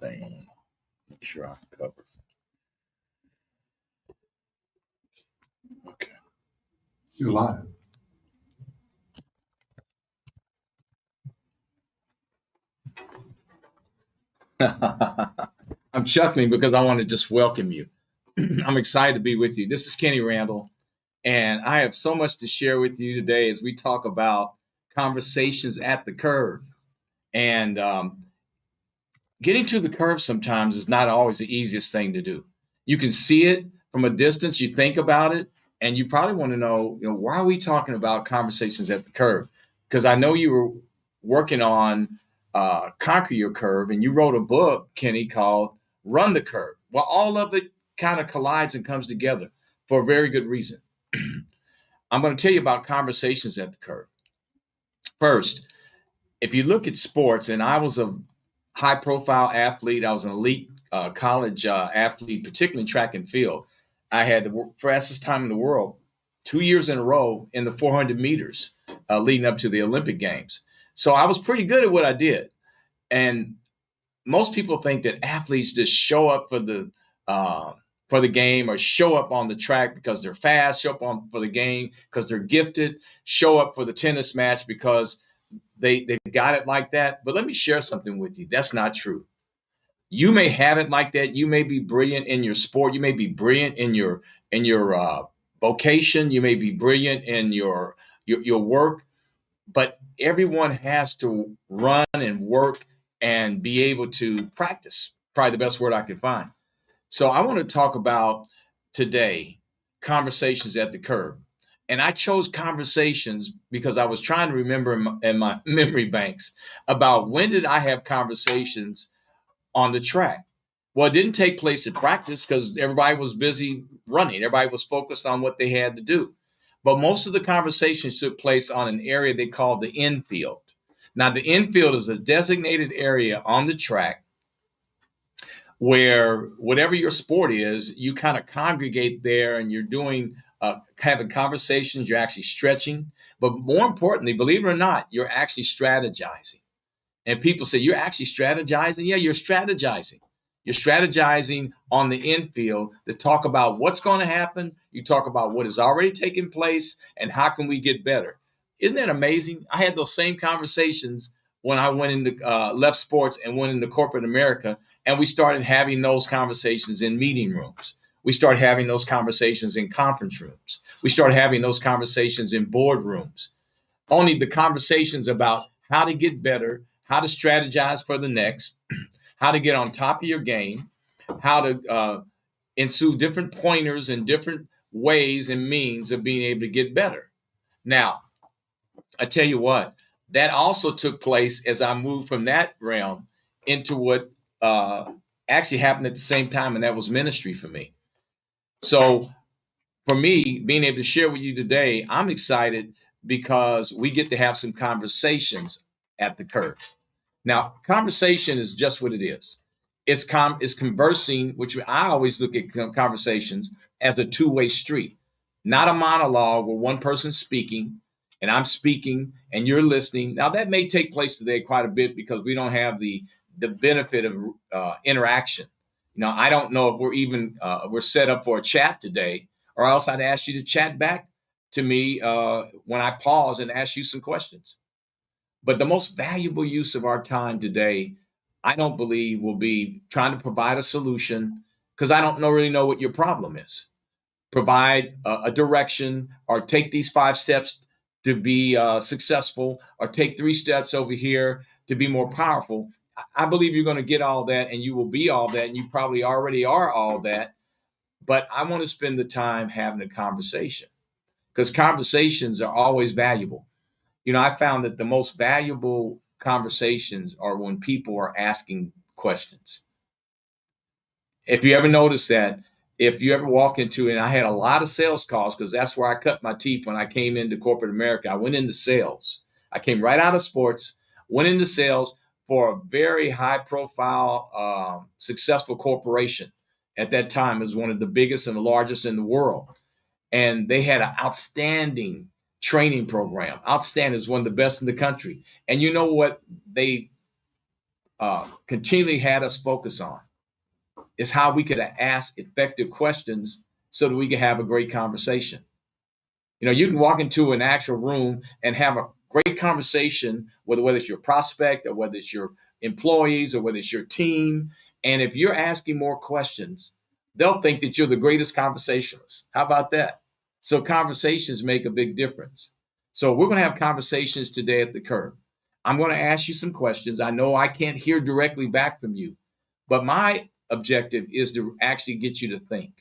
thing. Make sure I'm covered. Okay. You're live. I'm chuckling because I want to just welcome you. I'm excited to be with you. This is Kenny Randall, and I have so much to share with you today as we talk about conversations at the curve. And getting to the curve sometimes is not always the easiest thing to do. You can see it from a distance, you think about it, and you probably want to know, why are we talking about conversations at the curve? Because I know you were working on Conquer Your Curve, and you wrote a book, Kenny, called Run the Curve. Well, all of it kind of collides and comes together for a very good reason. I'm going to tell you about conversations at the curve. First, if you look at sports, and I was a high profile athlete, I was an elite college athlete, particularly in track and field. I had the fastest time in the world 2 years in a row in the 400 meters leading up to the Olympic Games. So I was pretty good at what I did. And most people think that athletes just show up for the game or show up on the track because they're fast, show up for the game because they're gifted, show up for the tennis match because they got it like that. But let me share something with you. That's not true. You may have it like that. You may be brilliant in your sport. You may be brilliant in your vocation. You may be brilliant in your work. But everyone has to run and work and be able to practice. Probably the best word I could find. So I want to talk about today conversations at the curb. And I chose conversations because I was trying to remember in my memory banks about when did I have conversations on the track. Well, it didn't take place at practice because everybody was busy running. Everybody was focused on what they had to do. But most of the conversations took place on an area they called the infield. Now, the infield is a designated area on the track where whatever your sport is, you kind of congregate there and you're doing having conversations, you're actually stretching. But more importantly, believe it or not, you're actually strategizing. And people say, you're actually strategizing? Yeah, you're strategizing. You're strategizing on the infield to talk about what's going to happen. You talk about what has already taken place and how can we get better. Isn't that amazing? I had those same conversations when I went into left sports and went into corporate America, and we started having those conversations in meeting rooms. We started having those conversations in conference rooms. We started having those conversations in boardrooms. Only the conversations about how to get better, how to strategize for the next, how to get on top of your game, how to ensue different pointers and different ways and means of being able to get better. Now, I tell you what, that also took place as I moved from that realm into what actually happened at the same time, and that was ministry for me. So, for me, being able to share with you today, I'm excited because we get to have some conversations at the curve. Now, conversation is just what it is. It's conversing, which I always look at conversations as a two-way street, not a monologue where one person's speaking and I'm speaking and you're listening. Now, that may take place today quite a bit because we don't have the benefit of interaction. I don't know if we're set up for a chat today, or else I'd ask you to chat back to me when I pause and ask you some questions. But the most valuable use of our time today, I don't believe, will be trying to provide a solution because I don't really know what your problem is. Provide a direction or take these 5 steps to be successful or take 3 steps over here to be more powerful. I believe you're going to get all that and you will be all that and you probably already are all that. But I want to spend the time having a conversation because conversations are always valuable. I found that the most valuable conversations are when people are asking questions. If you ever notice that, if you ever walk into, and I had a lot of sales calls because that's where I cut my teeth when I came into corporate America. I went into sales. I came right out of sports, went into sales for a very high profile, successful corporation. At that time, it was one of the biggest and the largest in the world. And they had an outstanding training program. Outstanding, is one of the best in the country. And you know what they continually had us focus on is how we could ask effective questions so that we can have a great conversation. You know, you can walk into an actual room and have a great conversation, whether it's your prospect or whether it's your employees or whether it's your team. And if you're asking more questions, they'll think that you're the greatest conversationalist. How about that? So conversations make a big difference. So we're going to have conversations today at the Curve. I'm going to ask you some questions. I know I can't hear directly back from you, but my objective is to actually get you to think.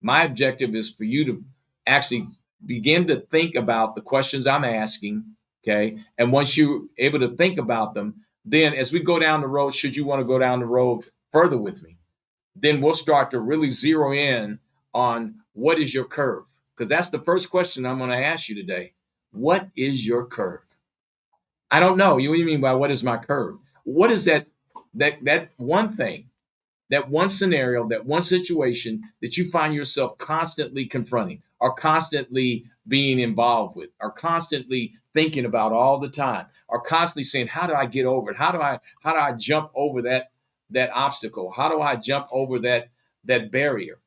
My objective is for you to actually begin to think about the questions I'm asking. Okay. And once you're able to think about them, then as we go down the road, should you want to go down the road further with me, then we'll start to really zero in on what is your curve. Because that's the first question I'm going to ask you today. What is your curve? I don't know. What do you mean by what is my curve? What is that one thing, that one scenario, that one situation that you find yourself constantly confronting or constantly being involved with or constantly thinking about all the time or constantly saying, how do I get over it? How do I jump over that obstacle? How do I jump over that barrier?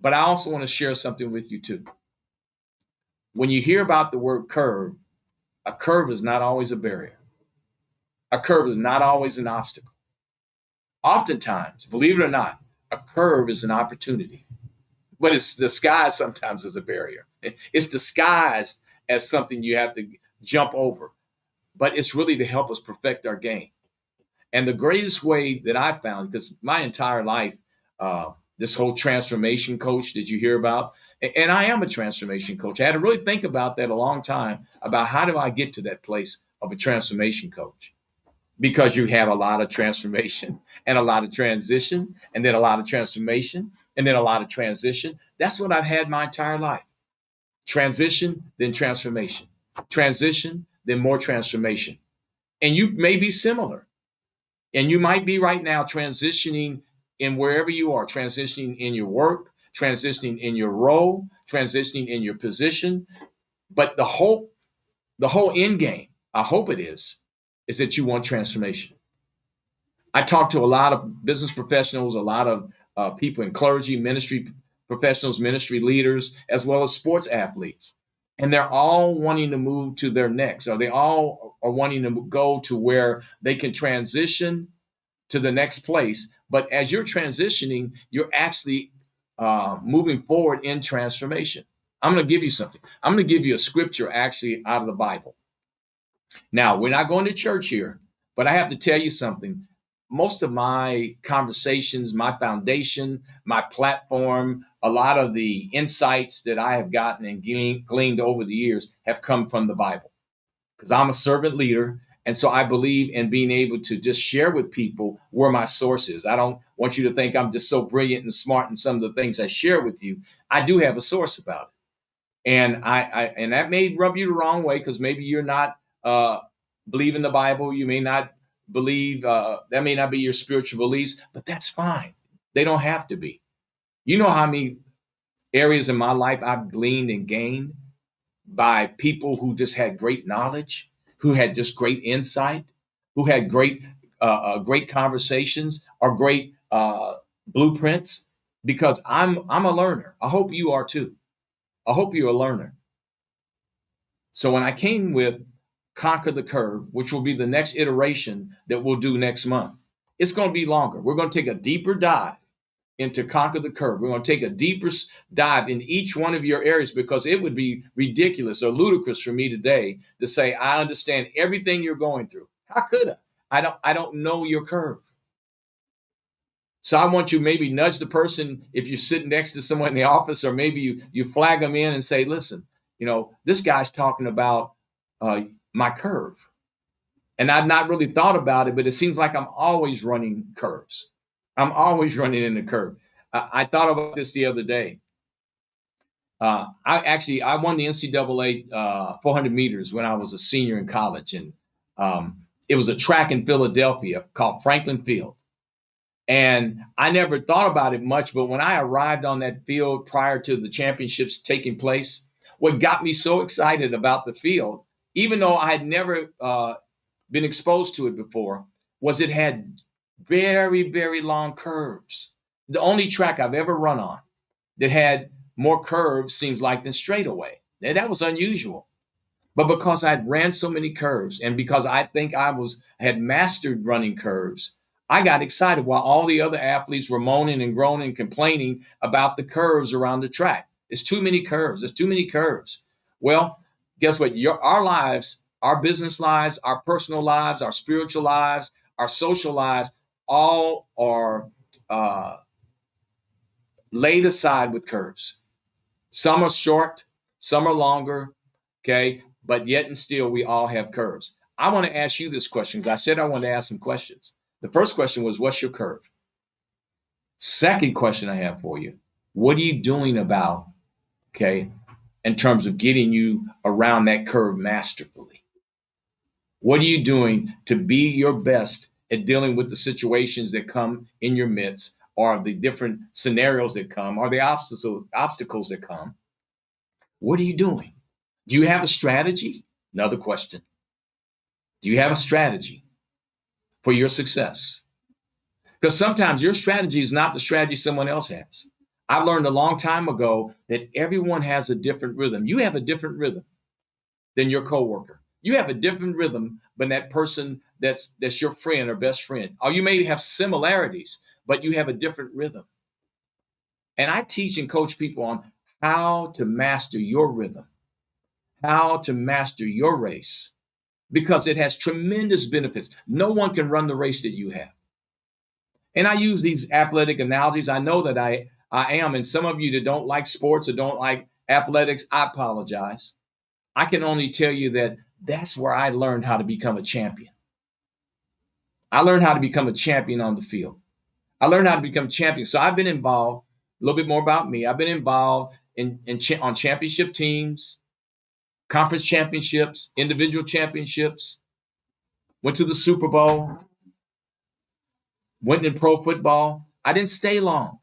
But I also want to share something with you too. When you hear about the word curve, a curve is not always a barrier. A curve is not always an obstacle. Oftentimes, believe it or not, a curve is an opportunity, but it's disguised sometimes as a barrier. It's disguised as something you have to jump over, but it's really to help us perfect our game. And the greatest way that I found, because my entire life, this whole transformation coach that you hear about, and I am a transformation coach. I had to really think about that a long time about how do I get to that place of a transformation coach? Because you have a lot of transformation and a lot of transition and then a lot of transformation and then a lot of transition. That's what I've had my entire life. Transition, then transformation. Transition, then more transformation. And you may be similar. And you might be right now transitioning in wherever you are, transitioning in your work, transitioning in your role, transitioning in your position. But the whole end game, I hope it is that you want transformation. I talk to a lot of business professionals, a lot of people in clergy, ministry professionals, ministry leaders, as well as sports athletes. And they're all wanting to move to their next, or they all are wanting to go to where they can transition to the next place. But as you're transitioning, you're actually moving forward in transformation. I'm going to give you something. I'm going to give you a scripture actually out of the Bible. Now, we're not going to church here, but I have to tell you something. Most of my conversations, my foundation, my platform, a lot of the insights that I have gotten and gleaned over the years have come from the Bible because I'm a servant leader. And so I believe in being able to just share with people where my source is. I don't want you to think I'm just so brilliant and smart in some of the things I share with you. I do have a source about it. And and that may rub you the wrong way because maybe you're not believe in the Bible. You may not believe that may not be your spiritual beliefs, but that's fine. They don't have to be. You know how many areas in my life I've gleaned and gained by people who just had great knowledge, who had just great insight, who had great conversations or great blueprints. Because I'm a learner. I hope you are too. I hope you're a learner. So when I came with Conquer the Curve, which will be the next iteration that we'll do next month, it's going to be longer. We're going to take a deeper dive into Conquer the Curve. We're going to take a deeper dive in each one of your areas because it would be ridiculous or ludicrous for me today to say, I understand everything you're going through. How could I? I don't know your curve. So I want you maybe nudge the person if you're sitting next to someone in the office, or maybe you flag them in and say, listen, this guy's talking about my curve. And I've not really thought about it, but it seems like I'm always running curves. I'm always running in the curve. I thought about this the other day. I won the NCAA 400 meters when I was a senior in college. And it was a track in Philadelphia called Franklin Field. And I never thought about it much, but when I arrived on that field prior to the championships taking place, what got me so excited about the field, even though I had never been exposed to it before, was it had Very, very long curves. The only track I've ever run on that had more curves seems like than straightaway. Now, that was unusual. But because I'd ran so many curves and because I think had mastered running curves, I got excited while all the other athletes were moaning and groaning and complaining about the curves around the track. It's too many curves. There's too many curves. Well, guess what? Our lives, our business lives, our personal lives, our spiritual lives, our social lives, all are laid aside with curves. Some are short, some are longer, okay? But yet and still, we all have curves. I want to ask you this question because I said I wanted to ask some questions. The first question was, what's your curve? Second question I have for you, what are you doing about, okay, in terms of getting you around that curve masterfully? What are you doing to be your best at dealing with the situations that come in your midst or the different scenarios that come or the obstacles that come? What are you doing? Do you have a strategy? Another question. Do you have a strategy for your success? Because sometimes your strategy is not the strategy someone else has. I learned a long time ago that everyone has a different rhythm. You have a different rhythm than your coworker. You have a different rhythm than that person that's your friend or best friend. Or you may have similarities, but you have a different rhythm. And I teach and coach people on how to master your rhythm, how to master your race, because it has tremendous benefits. No one can run the race that you have. And I use these athletic analogies. I know that I am, and some of you that don't like sports or don't like athletics, I apologize. I can only tell you that that's where I learned how to become a champion. I learned how to become a champion on the field. I learned how to become a champion. So I've been involved, a little bit more about me. I've been involved on championship teams, conference championships, individual championships, went to the Super Bowl, went in pro football. I didn't stay long,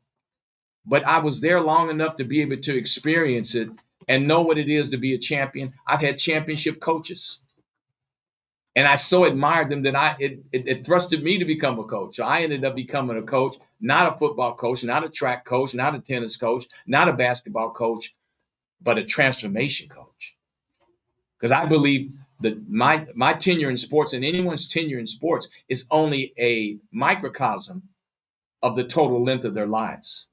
but I was there long enough to be able to experience it and know what it is to be a champion. I've had championship coaches, and I so admired them that it thrusted me to become a coach. So I ended up becoming a coach, not a football coach, not a track coach, not a tennis coach, not a basketball coach, but a transformation coach. Because I believe that my tenure in sports and anyone's tenure in sports is only a microcosm of the total length of their lives.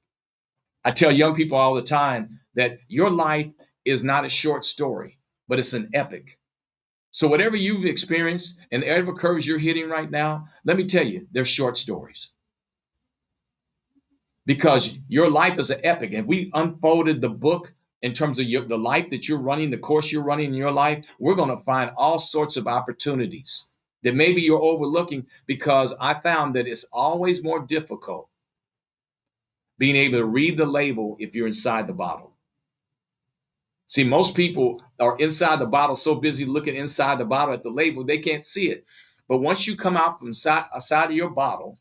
I tell young people all the time that your life is not a short story, but it's an epic. So whatever you've experienced and whatever curves you're hitting right now, let me tell you, they're short stories. Because your life is an epic. And we unfolded the book in terms of the life that you're running, the course you're running in your life, we're going to find all sorts of opportunities that maybe you're overlooking, because I found that it's always more difficult being able to read the label if you're inside the bottle. See, most people are inside the bottle, so busy looking inside the bottle at the label, they can't see it. But once you come out from side of your bottle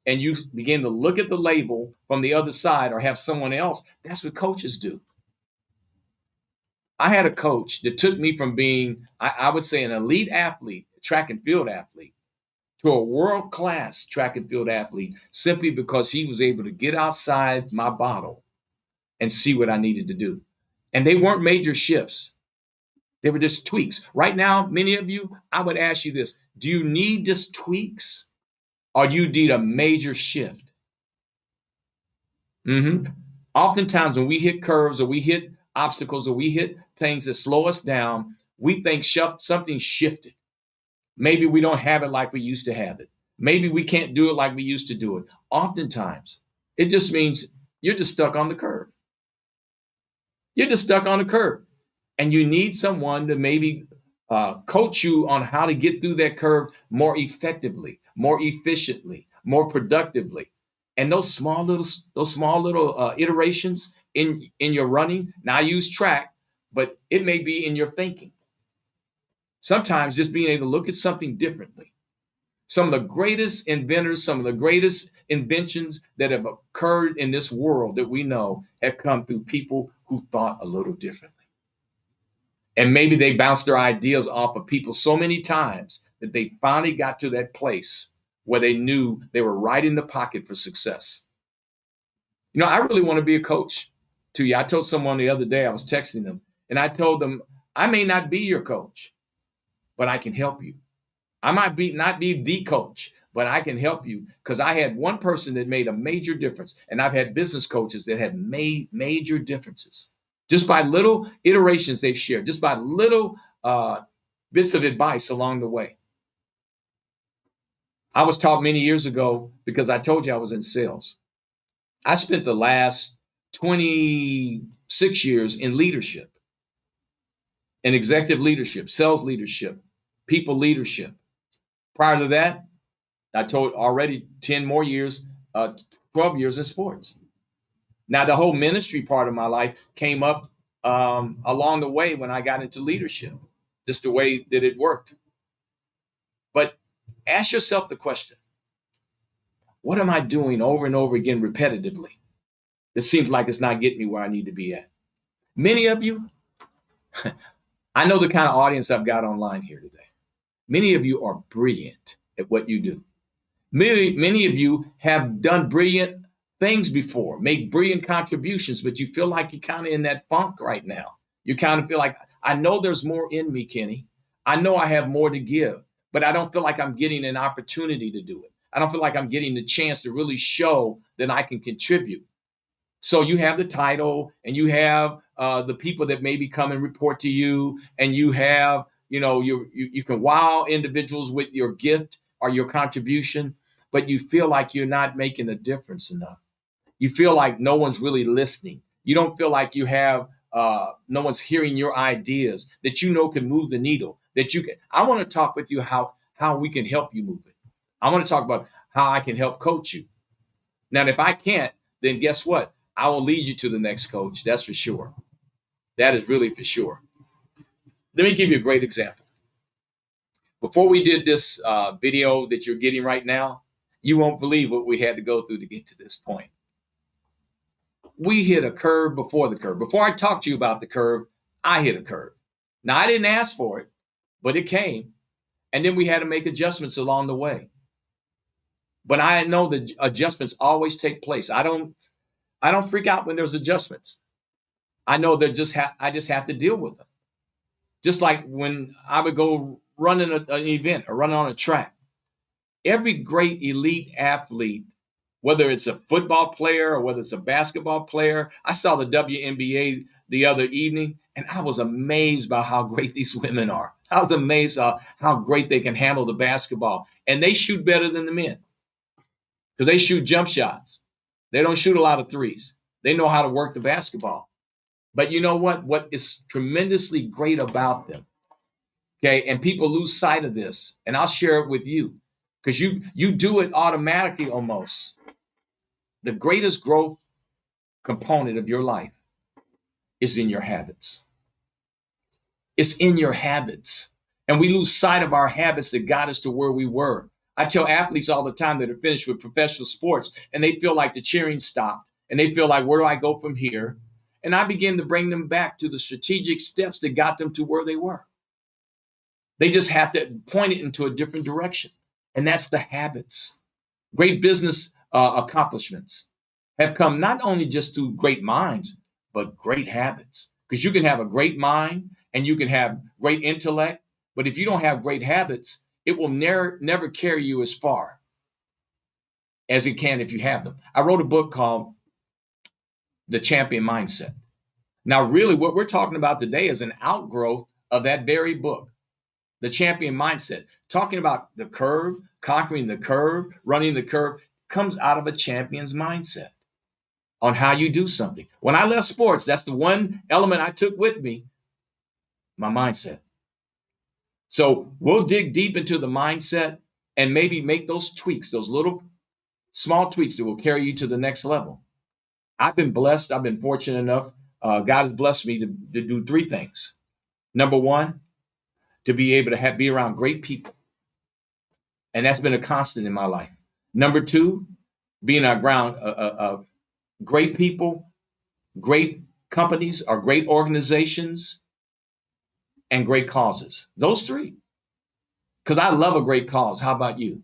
and you begin to look at the label from the other side or have someone else, that's what coaches do. I had a coach that took me from being, I would say, an elite athlete, track and field athlete, to a world-class track and field athlete simply because he was able to get outside my bottle and see what I needed to do. And they weren't major shifts. They were just tweaks. Right now, many of you, I would ask you this. Do you need just tweaks or do you need a major shift? Oftentimes when we hit curves or we hit obstacles or we hit things that slow us down, we think something shifted. Maybe we don't have it like we used to have it. Maybe we can't do it like we used to do it. Oftentimes, it just means you're just stuck on the curve. You're just stuck on the curve. And you need someone to maybe coach you on how to get through that curve more effectively, more efficiently, more productively. And those small little iterations in your running. Now I use track, but it may be in your thinking. Sometimes just being able to look at something differently. Some of the greatest inventors, some of the greatest inventions that have occurred in this world that we know have come through people who thought a little differently. And maybe they bounced their ideas off of people so many times that they finally got to that place where they knew they were right in the pocket for success. I really want to be a coach to you. I told someone the other day, I was texting them, and I told them, I may not be your coach, but I can help you. I might not be the coach, but I can help you, because I had one person that made a major difference, and I've had business coaches that had made major differences just by little iterations they've shared, just by little bits of advice along the way. I was taught many years ago, because I told you I was in sales. I spent the last 26 years in leadership, in executive leadership, sales leadership, people leadership. Prior to that, I told already 10 more years, 12 years in sports. Now, the whole ministry part of my life came up along the way when I got into leadership, just the way that it worked. But ask yourself the question, what am I doing over and over again repetitively? It seems like it's not getting me where I need to be at. Many of you, I know the kind of audience I've got online here today. Many of you are brilliant at what you do. Many of you have done brilliant things before, make brilliant contributions, but you feel like you're kind of in that funk right now. You kind of feel like, I know there's more in me, Kenny. I know I have more to give, but I don't feel like I'm getting an opportunity to do it. I don't feel like I'm getting the chance to really show that I can contribute. So you have the title, and you have the people that maybe come and report to you, and you have, you can wow individuals with your gift or your contribution, but you feel like you're not making a difference enough. You feel like no one's really listening. You don't feel like you have no one's hearing your ideas that can move the needle. I want to talk with you how we can help you move it. I want to talk about how I can help coach you. Now, if I can't, then guess what? I will lead you to the next coach. That's for sure. That is really for sure. Let me give you a great example. Before we did this video that you're getting right now, you won't believe what we had to go through to get to this point. We hit a curve before the curve. Before I talk to you about the curve, I hit a curve. Now, I didn't ask for it, but it came. And then we had to make adjustments along the way. But I know that adjustments always take place. I don't freak out when there's adjustments. I know that I just have to deal with them. Just like when I would go running an event or running on a track. Every great elite athlete, whether it's a football player or whether it's a basketball player, I saw the WNBA the other evening, and I was amazed by how great these women are. I was amazed how great they can handle the basketball. And they shoot better than the men, because they shoot jump shots. They don't shoot a lot of threes. They know how to work the basketball. But you know what? What is tremendously great about them, okay, and people lose sight of this, and I'll share it with you, because you do it automatically almost. The greatest growth component of your life is in your habits. It's in your habits. And we lose sight of our habits that got us to where we were. I tell athletes all the time that are finished with professional sports, and they feel like the cheering stopped, and they feel like, where do I go from here? And I begin to bring them back to the strategic steps that got them to where they were. They just have to point it into a different direction. And that's the habits. Great business accomplishments have come not only just through great minds, but great habits. Because you can have a great mind and you can have great intellect, but if you don't have great habits, it will never carry you as far as it can if you have them. I wrote a book called The Champion Mindset. Now, really, what we're talking about today is an outgrowth of that very book, The Champion Mindset. Talking about the curve, conquering the curve, running the curve, comes out of a champion's mindset on how you do something. When I left sports, that's the one element I took with me, my mindset. So we'll dig deep into the mindset and maybe make those tweaks, those little small tweaks that will carry you to the next level. I've been blessed. I've been fortunate enough. God has blessed me to do three things. Number one, to be able to be around great people. And that's been a constant in my life. Number two, being around great people, great companies or great organizations, and great causes. Those three. Because I love a great cause. How about you?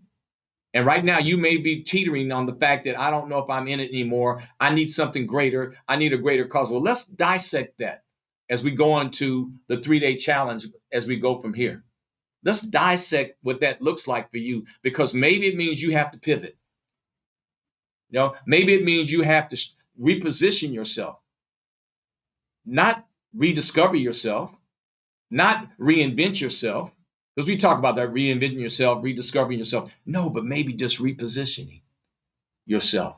And right now, you may be teetering on the fact that I don't know if I'm in it anymore. I need something greater. I need a greater cause. Well, let's dissect that as we go on to the 3-day challenge as we go from here. Let's dissect what that looks like for you, because maybe it means you have to pivot. Maybe it means you have to reposition yourself, not rediscover yourself, not reinvent yourself, because we talk about that, reinventing yourself, rediscovering yourself. No, but maybe just repositioning yourself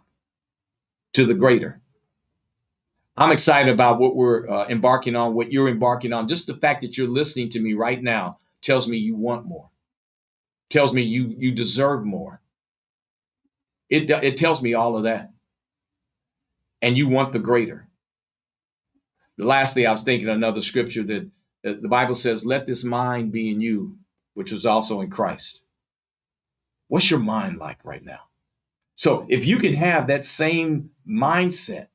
to the greater. I'm excited about what we're embarking on, what you're embarking on. Just the fact that you're listening to me right now tells me you want more, tells me you deserve more. It tells me all of that. And you want the greater. Lastly, I was thinking another scripture that the Bible says, let this mind be in you, which was also in Christ. What's your mind like right now? So if you can have that same mindset,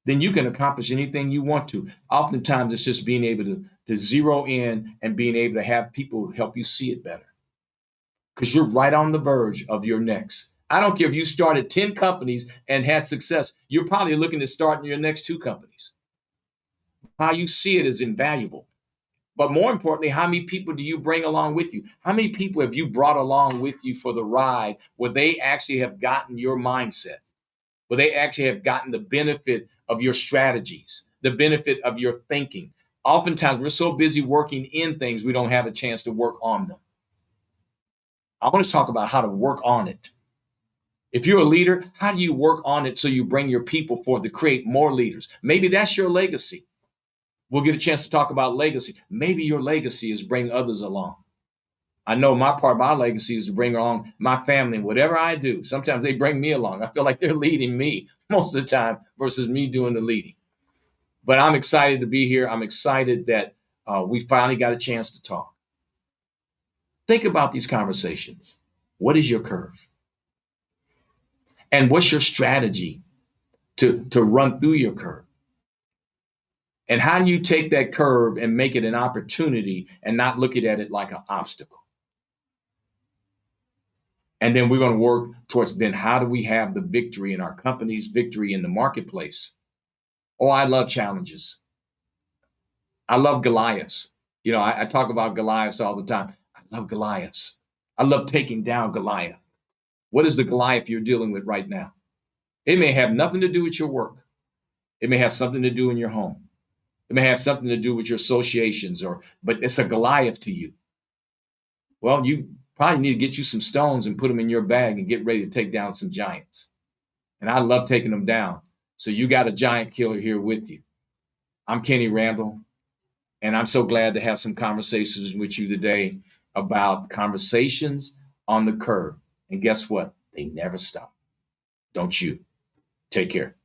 then you can accomplish anything you want to. Oftentimes, it's just being able to zero in and being able to have people help you see it better, because you're right on the verge of your next. I don't care if you started 10 companies and had success, you're probably looking at starting your next 2 companies. How you see it is invaluable. But more importantly, how many people do you bring along with you? How many people have you brought along with you for the ride where they actually have gotten your mindset, where they actually have gotten the benefit of your strategies, the benefit of your thinking? Oftentimes, we're so busy working in things, we don't have a chance to work on them. I want to talk about how to work on it. If you're a leader, how do you work on it so you bring your people forth to create more leaders? Maybe that's your legacy. We'll get a chance to talk about legacy. Maybe your legacy is bring others along. I know my part of my legacy is to bring along my family and whatever I do. Sometimes they bring me along. I feel like they're leading me most of the time versus me doing the leading. But I'm excited to be here. I'm excited that we finally got a chance to talk. Think about these conversations. What is your curve? And what's your strategy to run through your curve? And how do you take that curve and make it an opportunity and not looking at it like an obstacle? And then we're going to work towards then how do we have the victory in our companies, victory in the marketplace? Oh, I love challenges. I love Goliaths. I talk about Goliaths all the time. I love Goliaths. I love taking down Goliath. What is the Goliath you're dealing with right now? It may have nothing to do with your work. It may have something to do in your home. It may have something to do with your associations, but it's a Goliath to you. Well, you probably need to get you some stones and put them in your bag and get ready to take down some giants. And I love taking them down. So you got a giant killer here with you. I'm Kenny Randall, and I'm so glad to have some conversations with you today about conversations on the curve. And guess what? They never stop. Don't you? Take care.